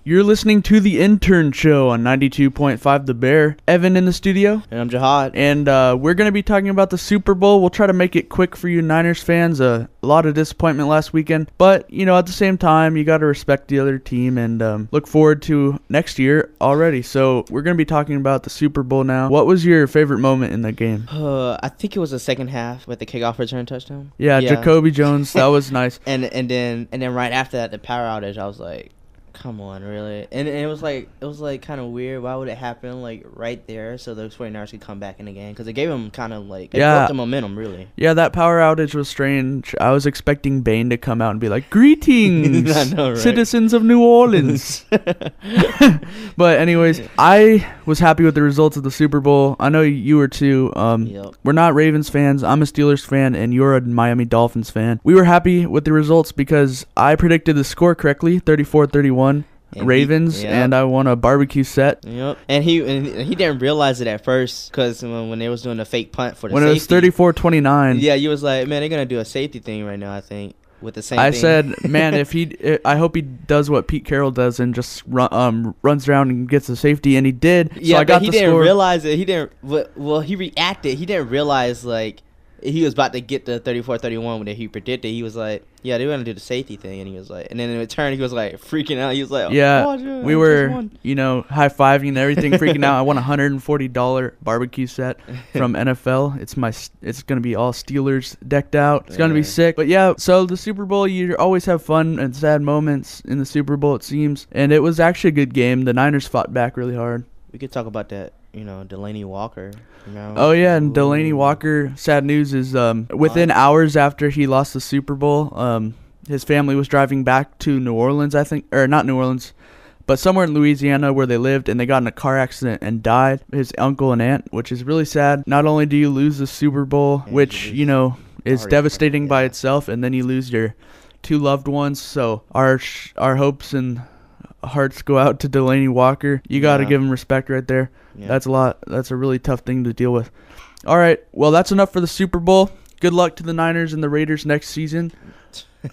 You're listening to the Intern Show on 92.5 The Bear. Evan in the studio. And I'm Jihad. And we're going to be talking about the Super Bowl. We'll try to make it quick for you Niners fans. A lot of disappointment last weekend. But, at the same time, you got to respect the other team and look forward to next year already. So we're going to be talking about the Super Bowl now. What was your favorite moment in the game? I think it was the second half with the kickoff return touchdown. Yeah, Jacoby Jones. That was nice. And then right after that, the power outage, I was like, come on, really? And it was like kind of weird. Why would it happen like right there so the 49ers could come back in the game? Because it gave them kind of like broke the momentum, really. Yeah, that power outage was strange. I was expecting Bane to come out and be like, "Greetings, I know, right? Citizens of New Orleans." But anyways, I was happy with the results of the Super Bowl. I know you were too. Yep. We're not Ravens fans. I'm a Steelers fan, and you're a Miami Dolphins fan. We were happy with the results because I predicted the score correctly, 34-31. Ravens, and I won a barbecue set. Yep. And he didn't realize it at first because when they was doing the fake punt for the safety. When it was 34-29. Yeah, you was like, man, they're going to do a safety thing right now, I think, with the same I thing. said, man, I hope he does what Pete Carroll does and just runs around and gets the safety, and he did. Yeah, so I got he didn't realize it. He didn't. Well, he reacted. He didn't realize, like, he was about to get the 34-31 when he predicted. He was like, yeah, they were going to do the safety thing. And he was like, and then in return, he was like freaking out. He was like, yeah, oh, we were, high-fiving and everything, freaking out. I won a $140 barbecue set from NFL. It's going to be all Steelers decked out. It's going to be sick. But yeah, so the Super Bowl, you always have fun and sad moments in the Super Bowl, it seems. And it was actually a good game. The Niners fought back really hard. We could talk about that, Delaney Walker. Oh, yeah, and Delaney Walker, sad news is within hours after he lost the Super Bowl, his family was driving back to New Orleans, I think. Or not New Orleans, but somewhere in Louisiana where they lived, and they got in a car accident and died. His uncle and aunt, which is really sad. Not only do you lose the Super Bowl, which, is devastating by itself, and then you lose your two loved ones. So our hopes and hearts go out to Delaney Walker. You got to give him respect right there. Yeah. That's a lot. That's a really tough thing to deal with. All right. Well, that's enough for the Super Bowl. Good luck to the Niners and the Raiders next season.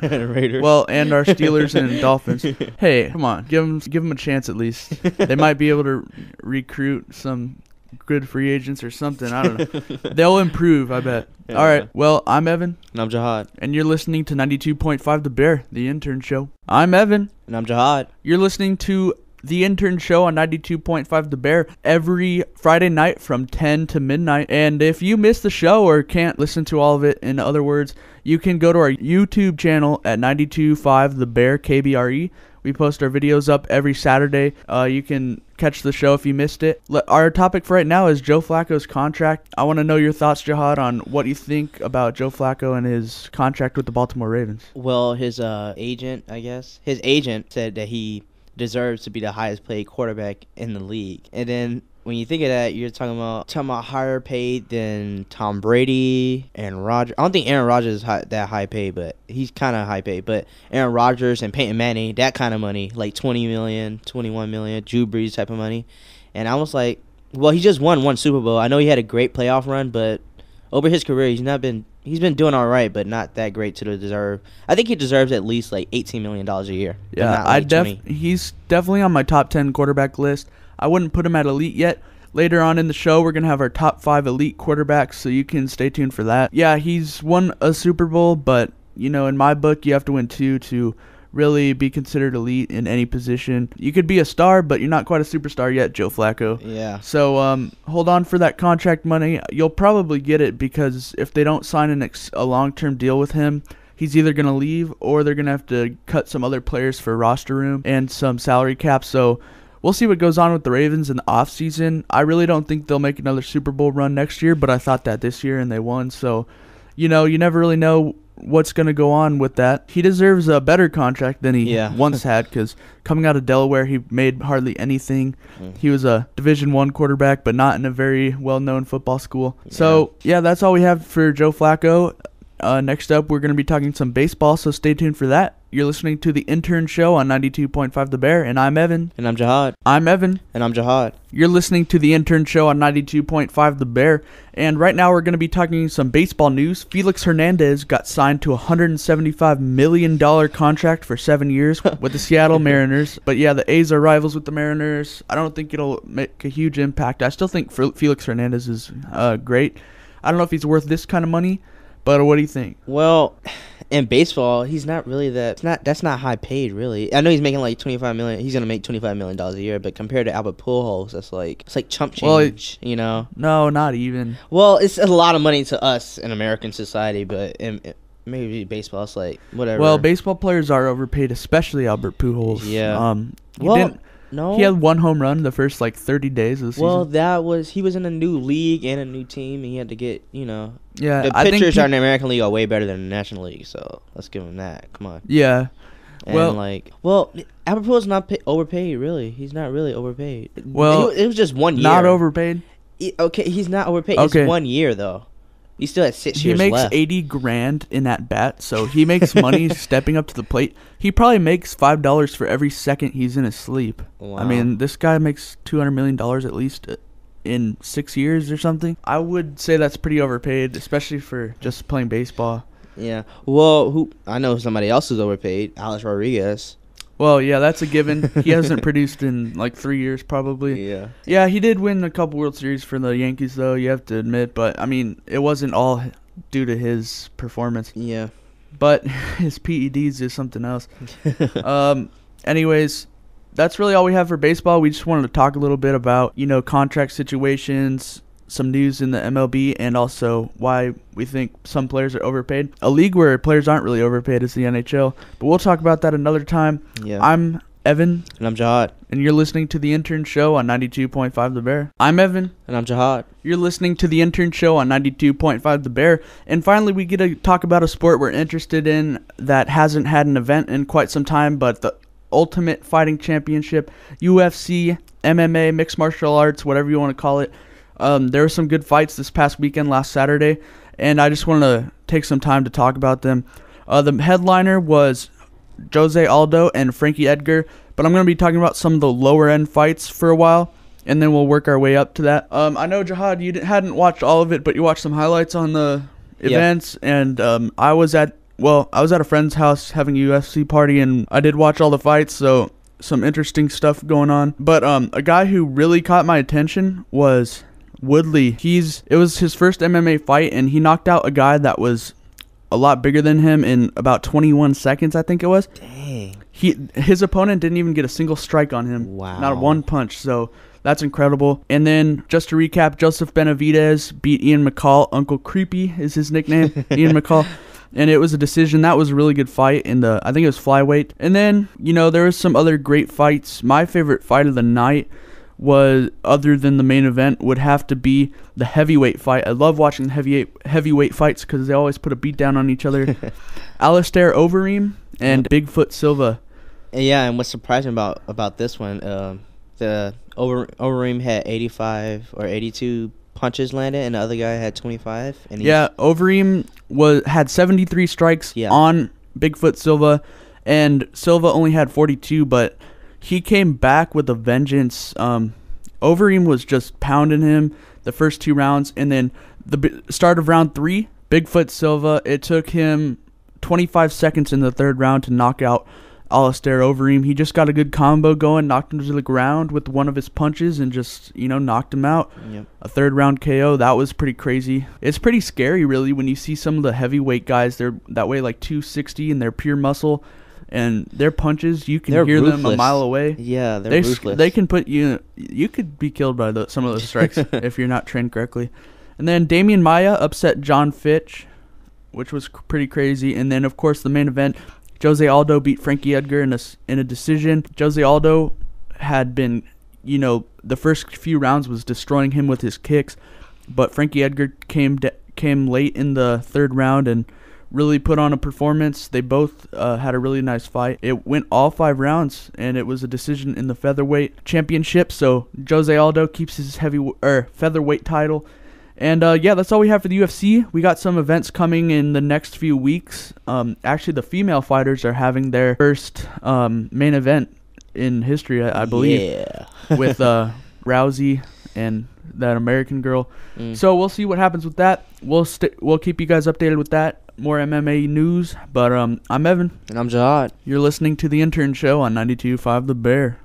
Raiders. Well, and our Steelers and Dolphins. Hey, come on. Give them a chance at least. They might be able to recruit some good free agents or something. I don't know. They'll improve, I bet. Yeah. All right. Well, I'm Evan. And I'm Jihad. And you're listening to 92.5 The Bear, the Intern Show. I'm Evan. And I'm Jihad. You're listening to the Intern Show on 92.5 The Bear every Friday night from 10 to midnight. And if you miss the show or can't listen to all of it, in other words, you can go to our YouTube channel at 92.5 The Bear, KBRE. We post our videos up every Saturday. You can catch the show if you missed it. Our topic for right now is Joe Flacco's contract. I want to know your thoughts, Jihad, on what you think about Joe Flacco and his contract with the Baltimore Ravens. Well, his agent said that he deserves to be the highest paid quarterback in the league. And then when you think of that, you're talking about higher paid than Tom Brady and Rodgers. I don't think Aaron Rodgers is that high paid, but he's kind of high paid. But Aaron Rodgers and Peyton Manning, that kind of money, like $20 million, $21 million, Drew Brees type of money. And I was like, well, he just won one Super Bowl. I know he had a great playoff run, but over his career, he's been doing all right, but not that great to deserve. I think he deserves at least like $18 million a year. Yeah, he's definitely on my top 10 quarterback list. I wouldn't put him at elite yet. Later on in the show, we're going to have our top 5 elite quarterbacks, so you can stay tuned for that. Yeah, he's won a Super Bowl, but, in my book, you have to win 2 to really be considered elite in any position. You could be a star, but you're not quite a superstar yet, Joe Flacco. Yeah. So hold on for that contract money. You'll probably get it because if they don't sign a long-term deal with him, he's either going to leave or they're going to have to cut some other players for roster room and some salary cap. So we'll see what goes on with the Ravens in the offseason. I really don't think they'll make another Super Bowl run next year, but I thought that this year and they won. So, you never really know what's going to go on with that. He deserves a better contract than he once had because coming out of Delaware, he made hardly anything. He was a Division I quarterback, but not in a very well-known football school. Yeah. So, that's all we have for Joe Flacco. Next up, we're going to be talking some baseball, so stay tuned for that. You're listening to the Intern Show on 92.5 The Bear, and I'm Evan. And I'm Jihad. I'm Evan. And I'm Jihad. You're listening to the Intern Show on 92.5 The Bear, and right now we're going to be talking some baseball news. Felix Hernandez got signed to a $175 million contract for 7 years with the Seattle Mariners. But yeah, the A's are rivals with the Mariners. I don't think it'll make a huge impact. I still think Felix Hernandez is great. I don't know if he's worth this kind of money, but what do you think? Well, in baseball, he's not really that's not high paid, really. I know he's making like $25 million. He's gonna make $25 million a year, but compared to Albert Pujols, it's like chump change, you know? No, not even. Well, it's a lot of money to us in American society, but maybe baseball, it's like whatever. Well, baseball players are overpaid, especially Albert Pujols. Yeah. No. He had one home run the first 30 days of the season. Well, he was in a new league and a new team, and he had to get, Yeah, the pitchers in the American League are way better than the National League, so let's give him that. Come on. Yeah. And Albert Pujols not overpaid, really. He's not really overpaid. Well, it was just 1 year. Not overpaid? Okay, he's not overpaid. Okay. It's 1 year, though. He still has 6 years left. He makes $80,000 in at bat, so he makes money stepping up to the plate. He probably makes $5 for every second he's in his sleep. Wow. I mean, this guy makes $200 million at least in 6 years or something. I would say that's pretty overpaid, especially for just playing baseball. Yeah. Well, I know somebody else who's overpaid, Alex Rodriguez. Well, yeah, that's a given. He hasn't produced in 3 years probably. Yeah. Yeah, he did win a couple World Series for the Yankees, though, you have to admit. But, I mean, it wasn't all due to his performance. Yeah. But his PEDs is something else. Anyways, that's really all we have for baseball. We just wanted to talk a little bit about, contract situations, some news in the MLB, and also why we think some players are overpaid. A league where players aren't really overpaid is the NHL, but we'll talk about that another time. Yeah. I'm Evan. And I'm Jihad. And you're listening to the Intern Show on 92.5 The Bear. I'm Evan. And I'm Jihad. You're listening to the Intern Show on 92.5 The Bear. And finally, we get to talk about a sport we're interested in that hasn't had an event in quite some time, but the Ultimate Fighting Championship, UFC, MMA, mixed martial arts, whatever you want to call it. There were some good fights this past weekend, last Saturday, and I just want to take some time to talk about them. The headliner was Jose Aldo and Frankie Edgar, but I'm going to be talking about some of the lower-end fights for a while, and then we'll work our way up to that. I know, Jihad, you hadn't watched all of it, but you watched some highlights on the events, and I was at a friend's house having a UFC party, and I did watch all the fights, so some interesting stuff going on. But a guy who really caught my attention was Woodley. It was his first MMA fight, and he knocked out a guy that was a lot bigger than him in about 21 seconds, I think it was. Dang. His opponent didn't even get a single strike on him. Wow. Not one punch, so that's incredible. And then, just to recap, Joseph Benavidez beat Ian McCall. Uncle Creepy is his nickname, Ian McCall. And it was a decision. That was a really good fight I think it was flyweight. And then, there was some other great fights. My favorite fight of the night was, other than the main event, would have to be the heavyweight fight. I love watching heavyweight fights because they always put a beat down on each other. Alistair Overeem and Bigfoot Silva. Yeah, and what's surprising about this one, the Overeem had 85 or 82 punches landed, and the other guy had 25. And Overeem had 73 strikes on Bigfoot Silva, and Silva only had 42, but he came back with a vengeance. Overeem was just pounding him the first 2 rounds, and then the start of round 3, Bigfoot Silva, it took him 25 seconds in the 3rd round to knock out Alistair Overeem. He just got a good combo going, knocked him to the ground with one of his punches, and just, knocked him out. Yep. A 3rd round KO. That was pretty crazy. It's pretty scary, really, when you see some of the heavyweight guys. They're that way, 260, and they're pure muscle. And their punches, you can hear ruthless. them a mile away. Yeah, they're ruthless. They can put you could be killed by some of those strikes if you're not trained correctly. And then Damian Maia upset John Fitch, which was pretty crazy. And then, of course, the main event, Jose Aldo beat Frankie Edgar in a decision. Jose Aldo had been, the first few rounds was destroying him with his kicks, but Frankie Edgar came late in the 3rd round and really put on a performance. They both had a really nice fight. It went all 5 rounds, and it was a decision in the featherweight championship. So Jose Aldo keeps his featherweight title, And yeah, that's all we have for the UFC. We got some events coming in the next few weeks. Actually, the female fighters are having their first main event in history, I believe, with Rousey and that American girl. So we'll see what happens with that. We'll keep you guys updated with that. More MMA news. But I'm Evan. And I'm Jihad. You're listening to the Intern Show on 92.5 The Bear.